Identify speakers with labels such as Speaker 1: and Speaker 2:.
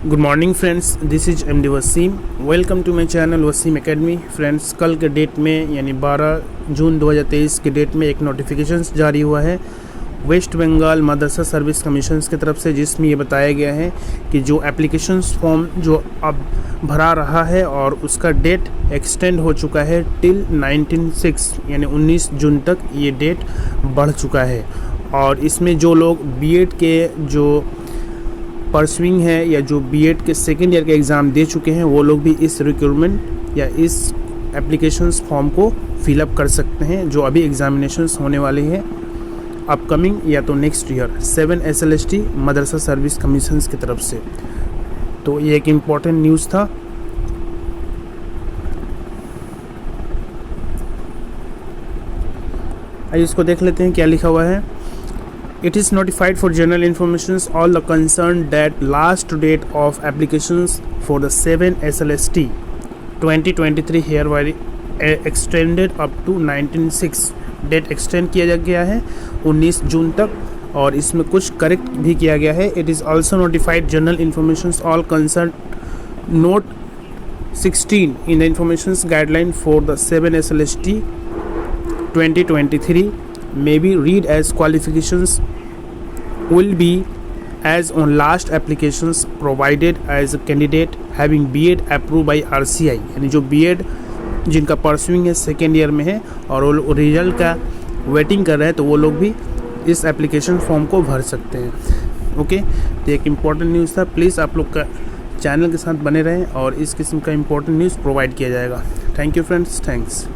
Speaker 1: Good morning friends, this is MD Wasim. Welcome to my channel Wasim academy. Friends, कल के date में यानी 12 जून 2023 के डेट में एक नोटिफिकेशन जारी हुआ है वेस्ट बंगाल मदरसा सर्विस कमीशन की तरफ से, जिसमें ये बताया गया है कि जो एप्लीकेशंस फॉर्म जो अब भरा रहा है और उसका डेट एक्सटेंड हो चुका है टिल 19/6 यानी 19 जून तक ये डेट बढ़ चुका है। और इसमें जो लोग बीएड के जो परसुइंग है या जो बीएड के सेकेंड ईयर के एग्ज़ाम दे चुके हैं वो लोग भी इस रिक्रूटमेंट या इस एप्लीकेशंस फॉर्म को फिलअप कर सकते हैं, जो अभी एग्जामिनेशंस होने वाले हैं अपकमिंग या तो नेक्स्ट ईयर 7 SLST मदरसा सर्विस कमीशंस की तरफ से। तो ये एक इम्पॉर्टेंट न्यूज़ था। आइए इसको देख लेते हैं क्या लिखा हुआ है। It is notified for general information all the concerned that last date of applications for the 7 SLST 2023 hereby extended up to 19/6 date extend किया गया है 19 जून तक, और इसमें कुछ करेक्ट भी किया गया है। It is also notified general information all concern note 16 in the information guideline for the 7 SLST 2023 may be read as qualifications will be as on last applications provided as a candidate having BEd approved by RCI, यानी जो BEd जिनका pursuing है second year में है और वो result का waiting कर रहे हैं, तो वो लोग भी इस एप्लीकेशन फॉर्म को भर सकते हैं। ओके, तो एक इम्पॉर्टेंट न्यूज़ था। प्लीज़ आप लोग का चैनल के साथ बने रहें और इस किस्म का इम्पोर्टेंट न्यूज़ प्रोवाइड किया जाएगा। Thank you friends, thanks.